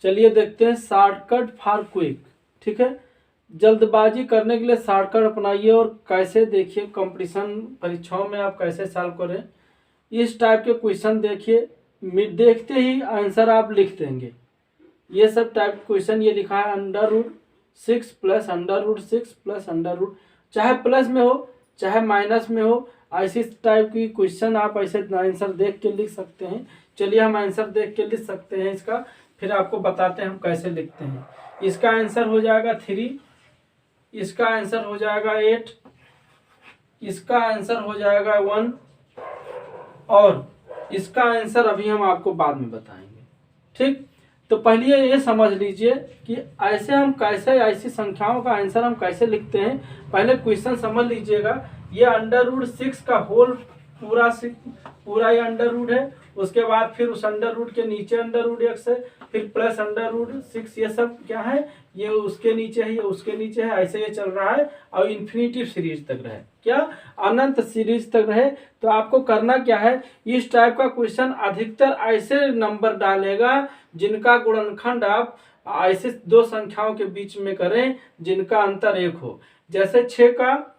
चलिए देखते हैं शॉर्टकट फॉर क्विक। ठीक है, जल्दबाजी करने के लिए शॉर्टकट अपनाइए और कैसे देखिए कंपटीशन परीक्षाओं में आप कैसे सॉल्व करें। इस टाइप के क्वेश्चन देखिए, देखते ही आंसर आप लिख देंगे। ये सब टाइप क्वेश्चन ये लिखा है √6 प्लस √6 प्लस √, चाहे प्लस में हो चाहे माइनस में हो, ऐसी टाइप की क्वेश्चन आप ऐसे आंसर देख के लिख सकते हैं। चलिए हम आंसर देख के लिख सकते हैं इसका, फिर आपको बताते हैं हम कैसे लिखते हैं। इसका आंसर हो जाएगा 3, इसका आंसर हो जाएगा 8, इसका आंसर हो जाएगा 1 और इसका आंसर अभी हम आपको बाद में बताएंगे। ठीक, तो पहले ये समझ लीजिए कि ऐसे हम कैसे ऐसी संख्याओं का आंसर हम कैसे लिखते हैं। पहले क्वेश्चन समझ लीजिएगा। ये √6 का होल पूरा ये √ है। उसके बाद फिर उस √ के नीचे √x है, फिर प्लस √6। ये सब क्या है, ये उसके नीचे है, ये उसके नीचे है, ऐसे ये चल रहा है और इन्फिनिटी सीरीज तक रहे, क्या अनंत सीरीज तक रहे। तो आपको करना क्या है, इस टाइप का क्वेश्चन अधिकतर ऐसे नंबर डालेगा जिनका गुणनखंड आप ऐसे दो संख्याओं के बीच में करें जिनका अंतर 1 हो। जैसे 6 का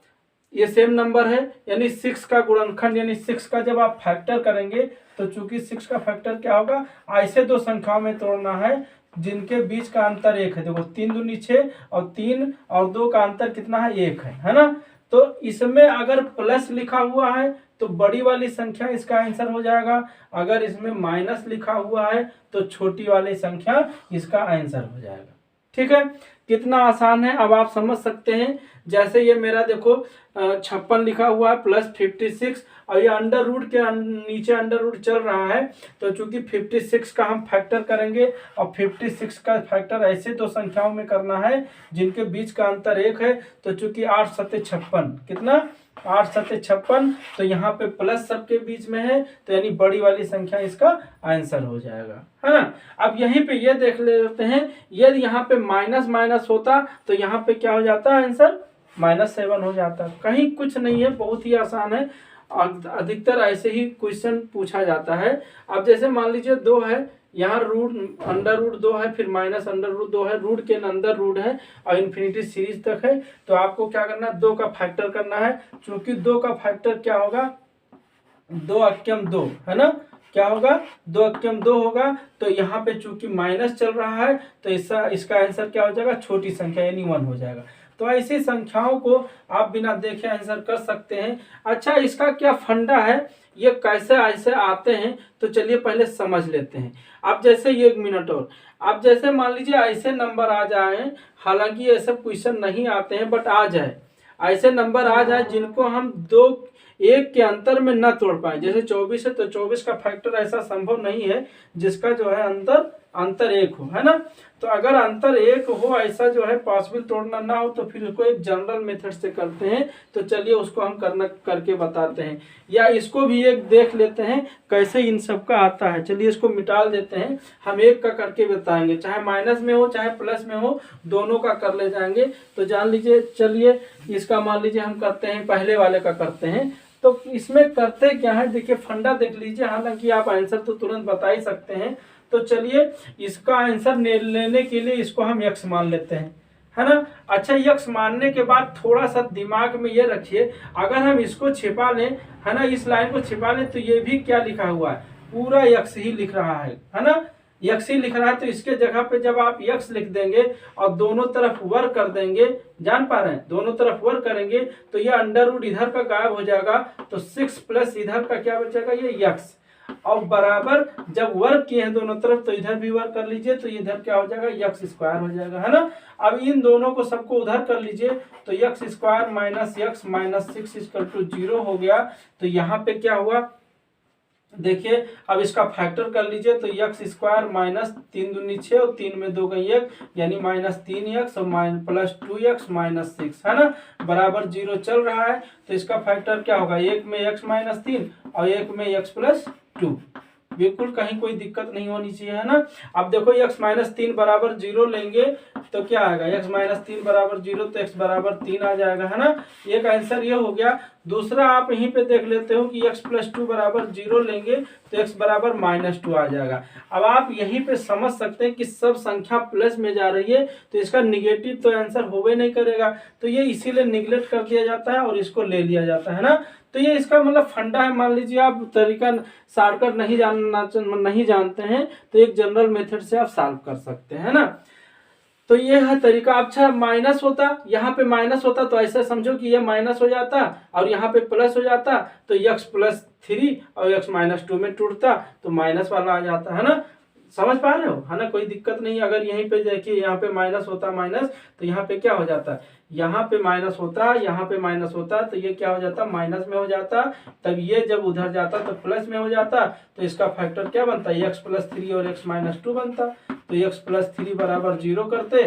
ये सेम नंबर है, यानी 6 का गुणनखंड, यानी 6 का जब आप फैक्टर करेंगे तो चूंकि 6 का फैक्टर क्या होगा, ऐसे दो संख्याओं में तोड़ना है जिनके बीच का अंतर 1 है। देखो 3 दूनी 6 और 3 और 2 का अंतर कितना है, 1 है ना। तो इसमें अगर प्लस लिखा हुआ है तो बड़ी वाली संख्या इसका आंसर हो जाएगा, अगर इसमें माइनस लिखा हुआ है तो छोटी वाली संख्या इसका आंसर हो जाएगा। ठीक है, कितना आसान है, अब आप समझ सकते हैं। जैसे ये मेरा देखो 56 लिखा हुआ है प्लस 56 और ये √ के नीचे √ चल रहा है। तो चूंकि 56 का हम फैक्टर करेंगे और 56 का फैक्टर ऐसे दो संख्याओं में करना है जिनके बीच का अंतर 1 है। तो चूंकि 8 7 56, कितना 8 7 56, तो यहाँ पे प्लस सबके बीच में है, तो यानी बड़ी वाली संख्या इसका आंसर हो जाएगा, है ना। अब यहीं पे ये देख लेते हैं, यदि यहाँ पे माइनस माइनस होता तो यहाँ पे क्या हो जाता है, आंसर -7 हो जाता। कहीं कुछ नहीं है, बहुत ही आसान है। अधिकतर ऐसे ही क्वेश्चन पूछा जाता है। अब जैसे मान लीजिए 2 है, यहाँ √2 है, फिर -√2 है, रूट के अंदर रूट है और इन्फिनिटी सीरीज तक है। तो आपको क्या करना है, 2 का फैक्टर करना है। चूंकि 2 का फैक्टर क्या होगा, 2 अक्यम 2 है ना, क्या होगा 2 अक्यम 2 होगा। तो यहाँ पे चूंकि माइनस चल रहा है तो इसका आंसर क्या हो जाएगा, छोटी संख्या यानी 1 हो जाएगा। तो ऐसी संख्याओं को आप बिना देखे आंसर कर सकते हैं। अच्छा, इसका क्या फंडा है, ये कैसे ऐसे आते हैं, तो चलिए पहले समझ लेते हैं। अब जैसे ये 1 मिनट और, अब जैसे मान लीजिए ऐसे नंबर आ जाए, हालांकि ये सब क्वेश्चन नहीं आते हैं बट आ जाए, ऐसे नंबर आ जाए जिनको हम 2 1 के अंतर में न तोड़ पाए। जैसे 24 है तो 24 का फैक्टर ऐसा संभव नहीं है जिसका जो है अंतर 1 हो, है ना। तो अगर अंतर 1 हो, ऐसा जो है पॉसिबल तोड़ना ना हो, तो फिर उसको एक जनरल मेथड से करते हैं। तो चलिए उसको हम करके बताते हैं, या इसको भी एक देख लेते हैं कैसे इन सब का आता है। चलिए इसको मिटा देते हैं, हम एक का करके बताएंगे, चाहे माइनस में हो चाहे प्लस में हो, दोनों का कर ले जाएंगे। तो जान लीजिए, चलिए इसका मान लीजिए हम करते हैं, पहले वाले का करते हैं। तो इसमें करते क्या है, देखिए फंडा देख लीजिए, हालांकि आप आंसर तो तुरंत बता ही सकते हैं। तो चलिए इसका आंसर लेने के लिए इसको हम x मान लेते हैं, है ना। अच्छा, x मानने के बाद थोड़ा सा दिमाग में ये रखिए, अगर हम इसको छिपा लें, है ना, इस लाइन को छिपा लें, तो ये भी क्या लिखा हुआ है, पूरा x ही लिख रहा है ना, x ही लिख रहा है। तो इसके जगह पे जब आप x लिख देंगे और दोनों तरफ वर्ग कर देंगे, जान पा रहे हैं, दोनों तरफ वर्ग करेंगे तो ये √ इधर का गायब हो जाएगा। तो 6 प्लस इधर का क्या बचेगा, ये x, और बराबर जब वर्ग किए हैं दोनों तरफ तो इधर भी वर्ग कर लीजिए, तो इधर क्या हो जाएगा, x² हो जाएगा, है ना। अब इन दोनों को सबको उधर कर लीजिए, तो x² - x - 6 = 0 हो गया। तो यहाँ पे क्या हुआ, देखिए अब इसका फैक्टर कर लीजिए, तो x² - 3 दूनी 6 और 3 में 2 गई 1, यानी -3x और +2x - 6, है ना, बराबर 0 चल रहा है। तो इसका फैक्टर क्या होगा, 1 में x - 3 और 1 में x + 2, बिल्कुल कहीं कोई दिक्कत नहीं होनी चाहिए, है ना। अब देखो x माइनस 3 बराबर 0 लेंगे तो क्या आएगा, x माइनस 3 बराबर 0 तो x बराबर 3 आ जाएगा, है ना। एक आंसर ये हो गया। दूसरा आप यहीं पे देख लेते हो कि x प्लस 2 बराबर 0 लेंगे तो x बराबर माइनस 2 आ जाएगा। अब आप यहीं पे समझ सकते हैं कि सब संख्या प्लस में जा रही है तो इसका निगेटिव तो आंसर होवे नहीं करेगा, तो ये इसीलिए निगलेक्ट कर दिया जाता है और इसको ले लिया जाता है ना। तो ये इसका मतलब फंडा है। मान लीजिए आप तरीका शॉर्टकट नहीं जानते हैं तो एक जनरल मेथड से आप सॉल्व कर सकते हैं ना। तो ये है तरीका। अच्छा माइनस होता, यहाँ पे माइनस होता तो ऐसे समझो कि ये माइनस हो जाता और यहाँ पे प्लस हो जाता तो x प्लस 3 और x माइनस 2 में टूटता तो माइनस वाला आ जाता है ना। समझ पा रहे हो, है ना, कोई दिक्कत नहीं। अगर यहीं पे देखिए यहाँ पे माइनस होता माइनस तो यहाँ पे क्या हो जाता, यहाँ पे माइनस होता, यहाँ पे माइनस होता तो ये क्या हो जाता, माइनस में हो जाता। तब ये जब उधर जाता तो प्लस में हो जाता तो इसका फैक्टर क्या बनता है, x प्लस 3 और x माइनस 2 बनता। तो x प्लस 3 बराबर 0 करते,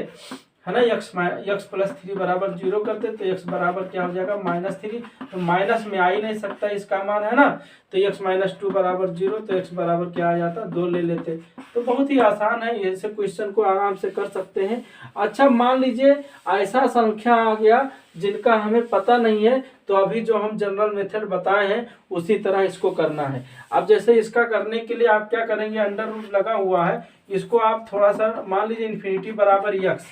है ना, x प्लस 3 बराबर 0 करते तो x बराबर क्या हो जाएगा, माइनस 3। तो माइनस में आ ही नहीं सकता इसका मान, है ना। तो x माइनस 2 बराबर 0 तो x बराबर क्या आ जाता, 2 ले लेते। तो बहुत ही आसान है, ऐसे क्वेश्चन को आराम से कर सकते हैं। अच्छा मान लीजिए ऐसा संख्या आ गया जिनका हमें पता नहीं है तो अभी जो हम जनरल मेथड बताए हैं उसी तरह इसको करना है। अब जैसे इसका करने के लिए आप क्या करेंगे, अंडर रूट लगा हुआ है, इसको आप थोड़ा सा मान लीजिए इन्फिनिटी बराबर x,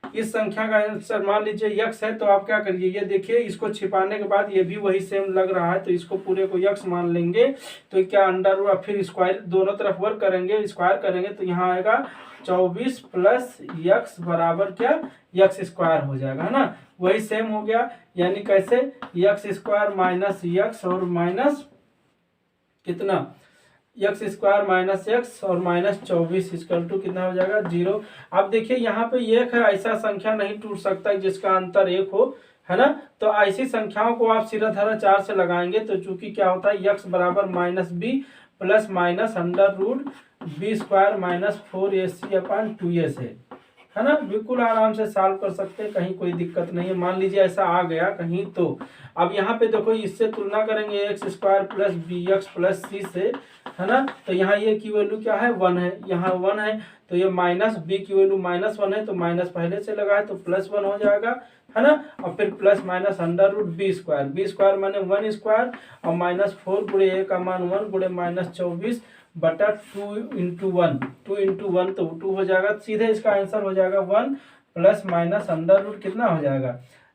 इस संख्या का आंसर मान लीजिए x है तो आप क्या करिए, ये देखिए इसको छिपाने के बाद ये भी वही सेम लग रहा है तो इसको पूरे को x मान लेंगे। तो क्या अंडर रूट, फिर स्क्वायर दोनों तरफ वर्क करेंगे, स्क्वायर करेंगे तो यहाँ आएगा 24 प्लस x बराबर क्या, x स्क्वायर हो जाएगा, है ना। वही सेम हो गया, यानी कैसे, x स्क्वायर माइनस x और माइनस कितना, एक्स स्क्वायर माइनस एक्स और माइनस 24 इक्वल टू कितना हो जाएगा, 0। अब देखिए यहाँ पे एक है, ऐसा संख्या नहीं टूट सकता जिसका अंतर 1 हो, है ना। तो ऐसी संख्याओं को आप सीधा धारा 4 से लगाएंगे तो चूंकि क्या होता है, x बराबर minus b plus minus under root b square minus 4ac upon 2a है ना। बिल्कुल आराम से सॉल्व कर सकते हैं, कहीं कोई दिक्कत नहीं है। मान लीजिए ऐसा आ गया कहीं तो अब यहाँ पे देखो इससे तुलना करेंगे x square plus b x plus c से, है ना। तो यहाँ ये की वैल्यू क्या है, 1 है, यहाँ 1 है तो ये माइनस बी की वैल्यू माइनस 1 है तो माइनस पहले से लगा है तो प्लस 1 हो जाएगा, है ना। और फिर plus minus under root b square माने 1 स्क्वायर और माइनस 4 गुणे ए का मान 1 गुणे माइनस 24 बटा 2 इंटू 1, 2 इंटू 1 तो 2 हो जाएगा। सीधे इसका आंसर हो जाएगा 1 प्लस माइनस अंडर रूट कितना हो जाएगा,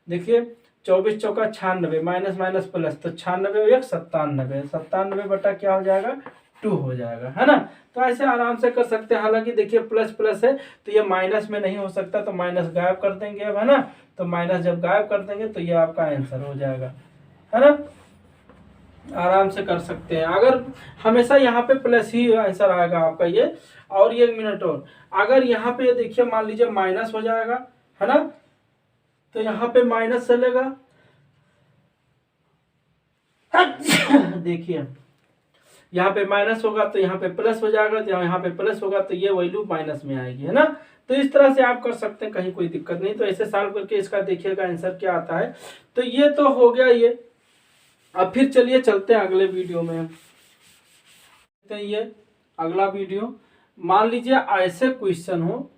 देखिए 24 चौका 96 माइनस माइनस प्लस तो 96 1 97, 97 बटा क्या हो जाएगा 2 हो जाएगा, है ना। तो ऐसे आराम से कर सकते हैं। हालांकि देखिए प्लस प्लस है तो ये माइनस में नहीं हो सकता तो माइनस गायब कर देंगे अब, है ना। तो माइनस जब गायब कर देंगे तो ये आपका आंसर हो जाएगा, है ना। आराम से कर सकते हैं। अगर हमेशा यहाँ पे प्लस ही आंसर आएगा आपका ये। और ये 1 मिनट और, अगर यहाँ पे देखिए मान लीजिए माइनस हो जाएगा, है ना, तो यहाँ पे माइनस चलेगा देखिए यहाँ पे माइनस होगा तो यहाँ पे प्लस हो जाएगा, तो यहाँ पे प्लस होगा तो ये वैल्यू माइनस में आएगी, है ना। तो इस तरह से आप कर सकते हैं, कहीं कोई दिक्कत नहीं। तो ऐसे सॉल्व करके इसका देखिएगा आंसर क्या आता है। तो ये तो हो गया ये। अब फिर चलिए चलते हैं अगले वीडियो में। तो ये अगला वीडियो, मान लीजिए ऐसे क्वेश्चन हो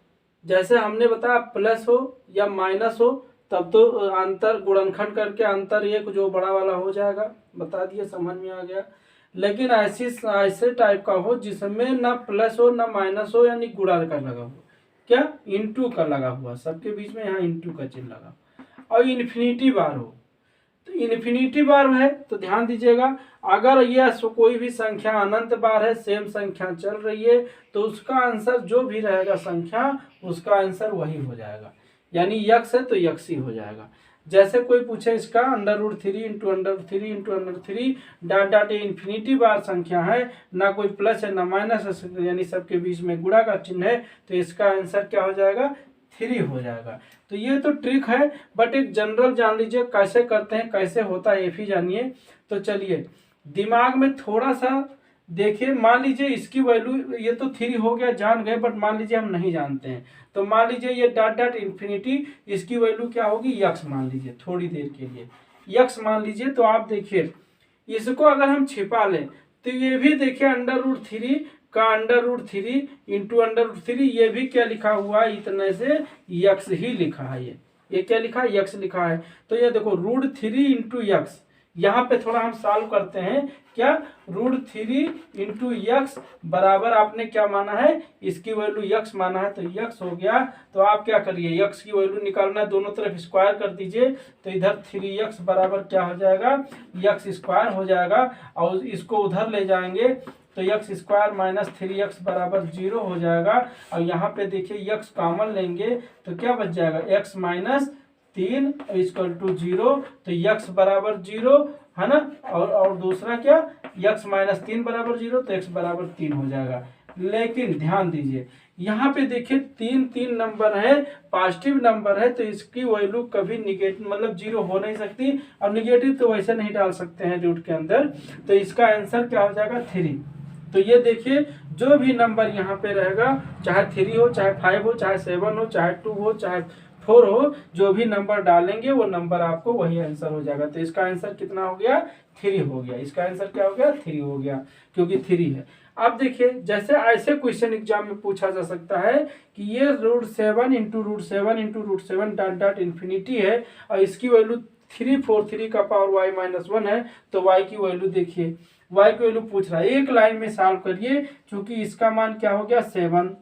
जैसे हमने बताया प्लस हो या माइनस हो तब तो अंतर गुणनखंड करके अंतर एक जो बड़ा वाला हो जाएगा, बता दिए, समझ में आ गया। लेकिन ऐसे टाइप का हो जिसमें ना प्लस हो ना माइनस हो, यानी गुणा का लगा हुआ, क्या इंटू का लगा हुआ, सबके बीच में यहाँ इंटू का चिन्ह लगा, और इन्फिनिटी बार हो। तो इन्फिनिटी बार है तो ध्यान दीजिएगा, अगर ये कोई भी संख्या अनंत बार है, सेम संख्या चल रही है तो उसका आंसर जो भी रहेगा संख्या उसका आंसर वही हो जाएगा, यानी यक्स है तो यक्स ही हो जाएगा। जैसे कोई पूछे इसका under root 3 into under 3 into under 3 dot dot, infinity बार संख्या है, ना कोई प्लस है ना माइनस है, यानी सबके बीच में गुणा का चिन्ह है, तो इसका आंसर क्या हो जाएगा, 3 हो जाएगा। तो ये तो ट्रिक है, बट एक जनरल जान लीजिए कैसे करते हैं, कैसे होता है ये भी जानिए। तो चलिए दिमाग में थोड़ा सा देखिए, मान लीजिए इसकी वैल्यू ये तो 3 हो गया जान गए, बट मान लीजिए हम नहीं जानते हैं तो मान लीजिए ये डॉट डॉट इन्फिनिटी, इसकी वैल्यू क्या होगी, यक्स मान लीजिए, थोड़ी देर के लिए यक्स मान लीजिए। तो आप देखिए इसको अगर हम छिपा लें तो ये भी देखिए अंडर रूट 3 का under root 3 into under root 3, ये भी क्या लिखा हुआ है, इतने से यक्स ही लिखा है। ये क्या लिखा है, यक्स लिखा है। तो ये देखो √3 इंटू यक्स, यहाँ पे थोड़ा हम सॉल्व करते हैं। क्या, √3 इंटू यक्स बराबर आपने क्या माना है, इसकी वैल्यू यक्स माना है, तो यक्स हो गया। तो आप क्या करिए, यक्स की वैल्यू निकालना है, दोनों तरफ स्क्वायर कर दीजिए, तो इधर 3x बराबर क्या हो जाएगा, यक्स स्क्वायर हो जाएगा। और इसको उधर ले जाएंगे तो यक्स स्क्वायर माइनस 3x बराबर 0 हो जाएगा। और यहाँ पे देखिए यक्स कॉमन लेंगे तो क्या बच जाएगा, x माइनस 3 इक्वल टू 0, तो यक्स बराबर 0 है ना। और दूसरा क्या, यक्स माइनस 3 बराबर 0, तो x बराबर 3 हो जाएगा। लेकिन ध्यान दीजिए यहाँ पे देखिए 3 नंबर है, पॉजिटिव नंबर है, तो इसकी वैल्यू कभी निगेटिव मतलब 0 हो नहीं सकती। अब निगेटिव तो वैसे नहीं डाल सकते हैं रूट के अंदर, तो इसका आंसर क्या हो जाएगा, 3। तो ये देखिए जो भी नंबर यहाँ पे रहेगा, चाहे 3 हो, चाहे 5 हो, चाहे 7 हो, चाहे 2 हो, चाहे 4 हो, जो भी नंबर डालेंगे वो नंबर आपको वही आंसर हो जाएगा। तो इसका आंसर कितना हो गया, 3 हो गया। इसका आंसर क्या हो गया, 3 हो गया, क्योंकि 3 है। अब देखिए जैसे ऐसे क्वेश्चन एग्जाम में पूछा जा सकता है कि ये √7 इंटू √7 डॉट डॉट इन्फिनिटी है, और इसकी वैल्यू 343 का पावर y-1 है, तो y की वैल्यू देखिए, y की वैल्यू पूछ रहा है, एक लाइन में सॉल्व करिए, क्योंकि इसका मान क्या हो गया, 7।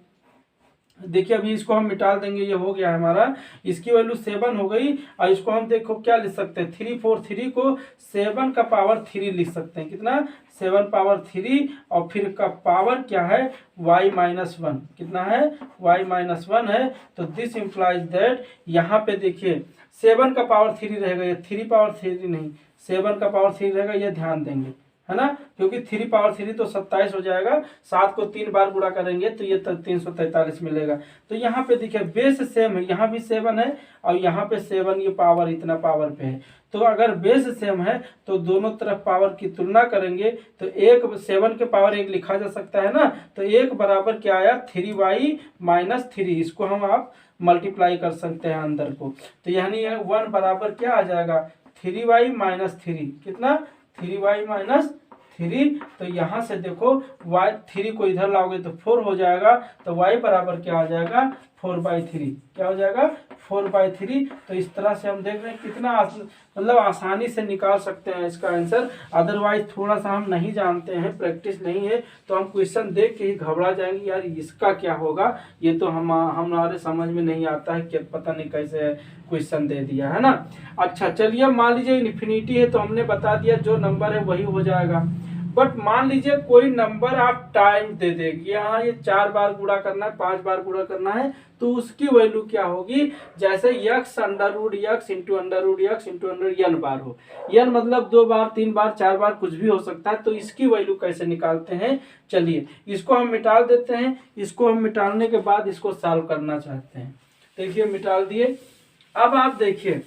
देखिए अभी इसको हम मिटा देंगे, ये हो गया है हमारा, इसकी वैल्यू 7 हो गई। और इसको हम देखो क्या लिख सकते हैं, 343 को 7 का पावर 3 लिख सकते हैं, कितना, 7 पावर 3, और फिर का पावर क्या है, y-1, कितना है, y-1 है। तो दिस इंप्लाइज दैट, यहाँ पे देखिए 7 का पावर 3 रहेगा, ये 3 पावर 3 नहीं, 7 का पावर 3 रहेगा, ये ध्यान देंगे, है ना, क्योंकि 3 पावर 3 तो 27 हो जाएगा, 7 को 3 बार गुणा करेंगे तो ये 343 मिलेगा। तो यहाँ पे देखिए बेस सेम है, यहाँ भी 7 है, और यहाँ पे 7, ये पावर इतना पावर पे है। तो अगर बेस सेम है तो दोनों तरफ पावर की तुलना करेंगे, तो 7 के पावर 1 लिखा जा सकता है ना, तो 1 बराबर क्या आया, 3y-3, इसको हम आप मल्टीप्लाई कर सकते हैं अंदर को, तो यानी 1 बराबर क्या आ जाएगा, 3y-3, कितना, 3y-3। तो यहाँ से देखो y3 को इधर लाओगे तो 4 हो जाएगा, तो y बराबर क्या आ जाएगा, 4/3, क्या हो जाएगा, 4/3। तो इस तरह से हम देख रहे हैं कितना मतलब आसानी से निकाल सकते हैं इसका आंसर। अदरवाइज थोड़ा सा हम नहीं जानते हैं, प्रैक्टिस नहीं है, तो हम क्वेश्चन देख के ही घबरा जाएंगे, यार इसका क्या होगा, ये तो हमारे समझ में नहीं आता है, क्या पता नहीं कैसे क्वेश्चन दे दिया है ना। अच्छा चलिए मान लीजिए इन्फिनिटी है, तो हमने बता दिया जो नंबर है वही हो जाएगा। बट मान लीजिए कोई नंबर आप टाइम दे देगी, यहाँ ये 4 बार गुणा करना है, 5 बार गुणा करना है, तो उसकी वैल्यू क्या होगी, जैसे x √x into √x into n बार हो, n मतलब 2 बार, 3 बार, 4 बार, कुछ भी हो सकता है। तो इसकी वैल्यू कैसे निकालते हैं, चलिए इसको हम मिटाल देते हैं। इसको हम मिटालने के बाद इसको सॉल्व करना चाहते हैं, देखिए मिटाल दिए। अब आप देखिए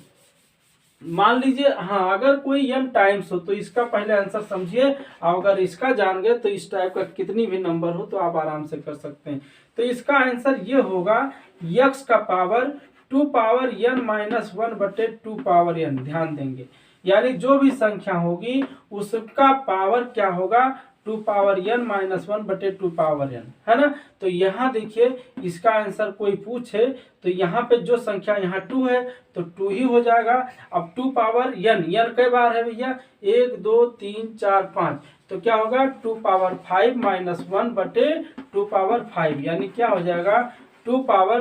मान लीजिए, हाँ अगर कोई n टाइम्स हो तो इसका पहले आंसर समझिए, और अगर इसका जान गए तो इस टाइप का कितनी भी नंबर हो तो आप आराम से कर सकते हैं। तो इसका आंसर ये होगा, x का power 2 power n-1/2 power n, ध्यान देंगे, यानी जो भी संख्या होगी उसका पावर क्या होगा, 2 पावर n-1/2 पावर n, है ना। तो यहाँ देखिए इसका आंसर कोई पूछे तो यहाँ पे जो संख्या यहाँ 2 है तो 2 ही हो जाएगा। अब 2 पावर n कई बार है भैया, 1 2 3 4 5, तो क्या होगा, 2 पावर 5-1/2 पावर 5, यानी क्या हो जाएगा, 2 पावर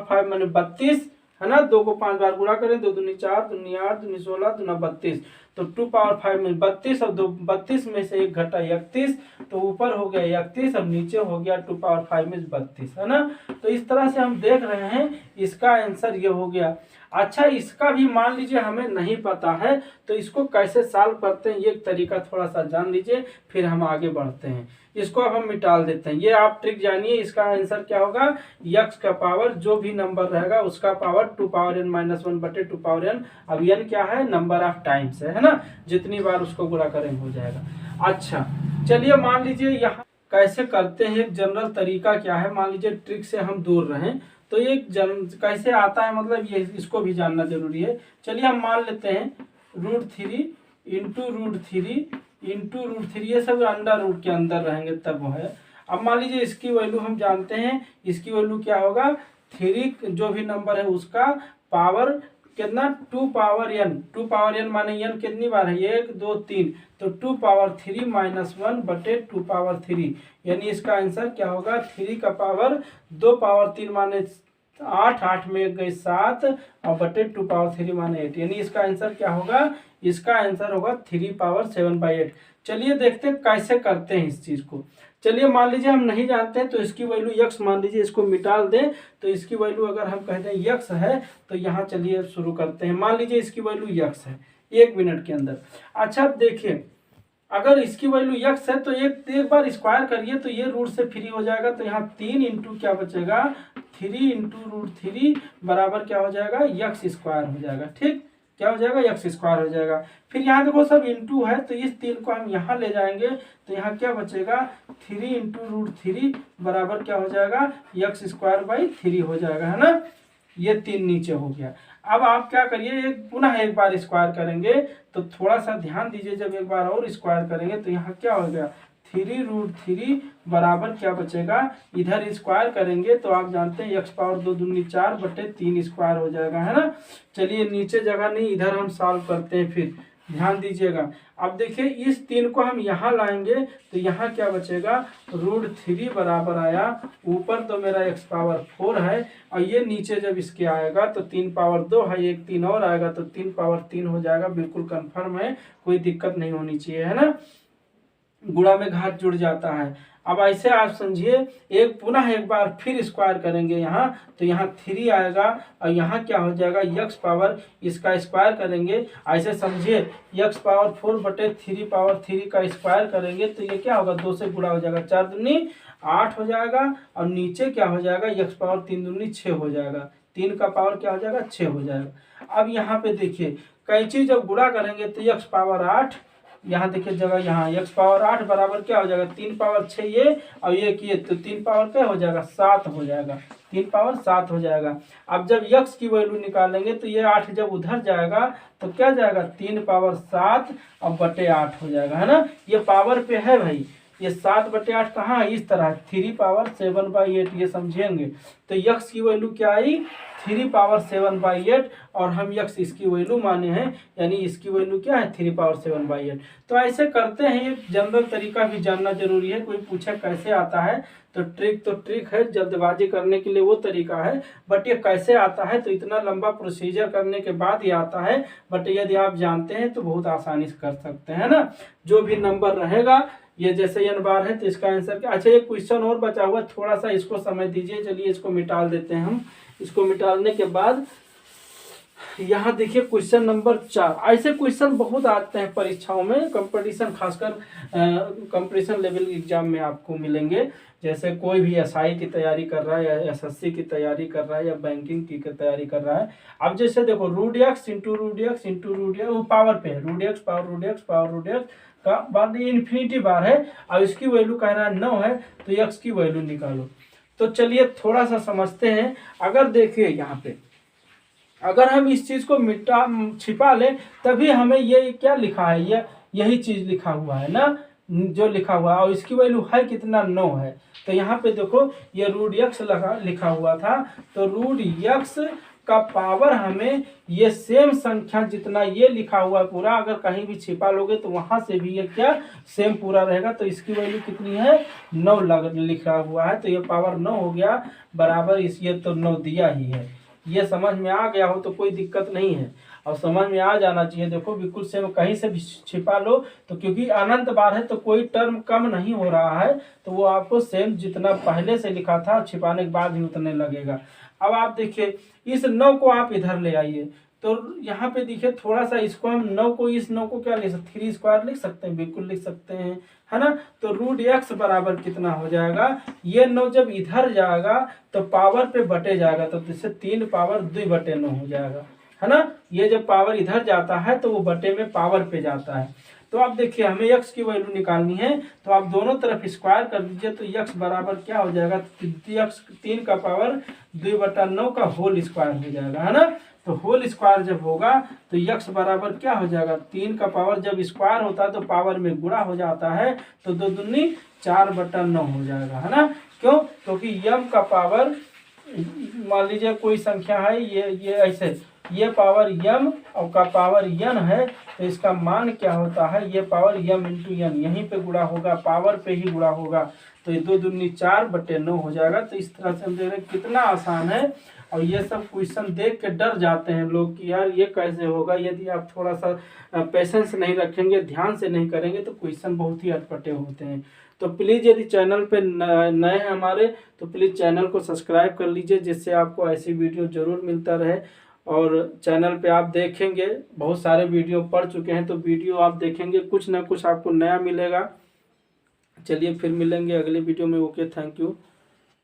5 माने 32, है ना, 2 को 5 बार गुणा करें, 2 दूनी 4, 2 दूनी 8, 2 दूनी 16, 2 32, तो 2 पावर 5 में 32, और 32 में से 1 घटा 31, तो ऊपर हो गया 31, अब नीचे हो गया 2 पावर 5 में 32, है ना। तो इस तरह से हम देख रहे हैं इसका आंसर ये हो गया। अच्छा इसका भी मान लीजिए हमें नहीं पता है, तो इसको कैसे सॉल्व करते हैं ये तरीका थोड़ा सा जान लीजिए, फिर हम आगे बढ़ते हैं। इसको अब हम मिटाल देते हैं, ये आप ट्रिक जानिए। इसका आंसर क्या होगा, x का पावर जो भी नंबर रहेगा उसका power 2 power n-1/2 power n। अब n क्या है, नंबर ऑफ टाइम्स है ना, जितनी बार उसको गुणा करेंगे हो जाएगा। अच्छा चलिए मान लीजिए यहाँ कैसे करते हैं, एक जनरल तरीका क्या है, मान लीजिए ट्रिक से हम दूर रहें तो ये कैसे आता है, मतलब ये इसको भी जानना जरूरी है। चलिए हम मान लेते हैं √3 इंटू √3 इंटू रूट थ्री, ये सब अंडर रूट के अंदर रहेंगे तब वो है। अब मान लीजिए इसकी वैल्यू हम जानते हैं, इसकी वैल्यू क्या होगा, थ्री जो भी नंबर है उसका पावर कितना, 2 पावर n, 2 पावर n माने n कितनी बार है, 1 2 3, तो 2 पावर 3 माइनस 1 बटे 2 पावर 3, यानी इसका आंसर क्या होगा, 3 का पावर 2 पावर 3 माने 8, 8 में 1 गई 7 और बटे 2 पावर 3 माने 8, यानी इसका आंसर क्या होगा, इसका आंसर होगा 3 पावर 7/8। चलिए देखते हैं कैसे करते हैं इस चीज़ को। चलिए मान लीजिए हम नहीं जानते हैं तो इसकी वैल्यू यक्स मान लीजिए, इसको मिटा दें तो इसकी वैल्यू अगर हम कहते हैं यक्स है तो यहाँ चलिए शुरू करते हैं। मान लीजिए इसकी वैल्यू यक्स है 1 मिनट के अंदर। अच्छा अब देखिए अगर इसकी वैल्यू यक्स है तो एक बार स्क्वायर करिए तो ये रूट से फ्री हो जाएगा, तो यहाँ 3 इंटू क्या बचेगा, 3 इंटू रूट 3 बराबर क्या हो जाएगा, यक्स स्क्वायर हो जाएगा। ठीक, क्या हो जाएगा, यक्स स्क्वायर हो जाएगा। फिर यहाँ देखो सब इंटू है तो इस 3 को हम यहाँ ले जाएंगे तो यहाँ क्या बचेगा, 3 इंटू रूट 3 बराबर क्या हो जाएगा, यक्स स्क्वायर बाई 3 हो जाएगा, है ना। ये 3 नीचे हो गया। अब आप क्या करिए, पुनः एक बार स्क्वायर करेंगे तो थोड़ा सा ध्यान दीजिए, जब एक बार और स्क्वायर करेंगे तो यहाँ क्या हो गया, 3 रूट 3 बराबर क्या बचेगा, इधर स्क्वायर करेंगे तो आप जानते हैं x पावर 2 दूनी 4 बटे 3 स्क्वायर हो जाएगा, है ना। चलिए नीचे जगह नहीं, इधर हम सॉल्व करते हैं, फिर ध्यान दीजिएगा। अब देखिए इस 3 को हम यहाँ लाएंगे तो यहाँ क्या बचेगा, रूट 3 बराबर आया, ऊपर तो मेरा x पावर 4 है और ये नीचे जब इसके आएगा तो 3 पावर 2 है, एक 3 और आएगा तो 3 पावर 3 हो जाएगा। बिल्कुल कंफर्म है, कोई दिक्कत नहीं होनी चाहिए, है ना। गुणा में घात जुड़ जाता है। अब ऐसे आप समझिए, पुनः एक बार फिर स्क्वायर करेंगे यहाँ तो यहाँ 3 आएगा और यहाँ क्या हो जाएगा, यक्स पावर, इसका स्क्वायर करेंगे, ऐसे समझिए यक्स पावर 4 बटे 3 पावर 3 का स्क्वायर करेंगे तो ये क्या होगा, 2 से गुणा हो जाएगा, 4 दूनी 8 हो जाएगा और नीचे क्या हो जाएगा, यक्स पावर 3 दूनी 6 हो जाएगा, 3 का पावर क्या हो जाएगा, 6 हो जाएगा। अब यहाँ पे देखिए कैंची जब गुणा करेंगे तो यक्स पावर 8, यहाँ देखिए जगह, यहाँ x पावर 8 बराबर क्या हो जाएगा, 3 पावर 6 ये और ये किए तो 3 पावर क्या हो जाएगा, 7 हो जाएगा, 3 पावर 7 हो जाएगा। अब जब x की वैल्यू निकालेंगे तो ये 8 जब उधर जाएगा तो क्या जाएगा, 3 पावर 7 और बटे 8 हो जाएगा, है ना। ये पावर पे है भाई, ये 7 बटे 8 कहाँ है, इस तरह 3 पावर 7/8, ये समझेंगे। तो x की वैल्यू क्या आई, 3 पावर 7/8 और हम x इसकी वैल्यू माने हैं, यानी इसकी वैल्यू क्या है, 3 पावर 7/8। तो ऐसे करते हैं, ये जनरल तरीका भी जानना जरूरी है। कोई पूछे कैसे आता है तो ट्रिक है, जल्दबाजी करने के लिए वो तरीका है, बट ये कैसे आता है तो इतना लंबा प्रोसीजर करने के बाद ये आता है, बट यदि आप जानते हैं तो बहुत आसानी से कर सकते हैं ना। जो भी नंबर रहेगा, ये जैसे n बार है तो इसका आंसर क्या। अच्छा एक क्वेश्चन और बचा हुआ, थोड़ा सा इसको समय दीजिए, चलिए इसको मिटा देते हैं हम। इसको मिटाने के बाद यहाँ देखिए क्वेश्चन नंबर 4, ऐसे क्वेश्चन बहुत आते हैं परीक्षाओं में, कंपटीशन खासकर कंपटीशन लेवल एग्जाम में आपको मिलेंगे। जैसे कोई भी एसआई की तैयारी कर रहा है या एसएससी की तैयारी कर रहा है या बैंकिंग की तैयारी कर रहा है। अब जैसे देखो root x into root x into root x, वो पावर पे है, root x power root x power root x का बाद इन्फिनिटी बार है और इसकी वैल्यू कह रहा है 9 है, तो एक्स की वैल्यू निकालो। तो चलिए थोड़ा सा समझते हैं। अगर देखिए यहाँ पे अगर हम इस चीज को छिपा लें तभी हमें ये क्या लिखा है, ये यही चीज लिखा हुआ है ना, जो लिखा हुआ है, और इसकी वैल्यू है कितना, 9 है। तो यहाँ पे देखो ये रूट एक्स लिखा हुआ था, तो रूट एक्स का पावर हमें ये सेम संख्या जितना ये लिखा हुआ है पूरा, अगर कहीं भी छिपा लोगे तो वहां से भी ये क्या सेम पूरा रहेगा। तो इसकी वैल्यू कितनी है, 9 लिखा हुआ है, तो ये पावर 9 हो गया बराबर इस, ये तो 9 दिया ही है। ये समझ में आ गया हो तो कोई दिक्कत नहीं है, और समझ में आ जाना चाहिए। देखो बिल्कुल सेम, कहीं से भी छिपा लो तो क्योंकि अनंत बार है तो कोई टर्म कम नहीं हो रहा है, तो वो आपको सेम जितना पहले से लिखा था छिपाने के बाद ही उतने लगेगा। अब आप देखिए इस 9 को आप इधर ले आइए, तो यहाँ पे देखिए थोड़ा सा इसको हम 9 को, इस 9 को क्या लिख सकते, 3 स्क्वायर लिख सकते हैं, बिल्कुल लिख सकते हैं, है ना। तो रूट एक्स बराबर कितना हो जाएगा, ये 9 जब इधर जाएगा तो पावर पे बटे जाएगा, तो इससे 3 पावर 2 बटे 9 हो जाएगा, है ना। ये जब पावर इधर जाता है तो वो बटे में पावर पे जाता है। तो आप देखिए हमें x की वैल्यू निकालनी है, तो आप दोनों तरफ स्क्वायर कर दीजिए, तो x बराबर क्या हो जाएगा, 3 का पावर 2 बटा 9 का होल स्क्वायर हो जाएगा, है ना। तो होल स्क्वायर जब होगा तो यक्स बराबर क्या हो जाएगा, 3 का पावर जब स्क्वायर होता है तो पावर में गुणा हो जाता है, तो 2 दूनी 4/9 हो जाएगा, है ना। क्यों, क्योंकि यम का पावर, मान लीजिए कोई संख्या है, ये ऐसे, ये पावर यम और का पावर यन है, तो इसका मान क्या होता है, ये पावर यम इंटू यन, यहीं पे गुणा होगा, पावर पे ही गुणा होगा, तो ये 2 दूनी 4/9 हो जाएगा। तो इस तरह से हम देख रहे हैं कितना आसान है। और ये सब क्वेश्चन देख के डर जाते हैं लोग कि यार ये कैसे होगा। यदि आप थोड़ा सा पेशेंस नहीं रखेंगे, ध्यान से नहीं करेंगे, तो क्वेश्चन बहुत ही अटपटे होते हैं। तो प्लीज़ यदि चैनल पे नए हैं हमारे, तो प्लीज़ चैनल को सब्सक्राइब कर लीजिए, जिससे आपको ऐसी वीडियो ज़रूर मिलता रहे। और चैनल पे आप देखेंगे बहुत सारे वीडियो पढ़ चुके हैं, तो वीडियो आप देखेंगे कुछ ना कुछ आपको नया मिलेगा। चलिए फिर मिलेंगे अगले वीडियो में। Okay, thank you.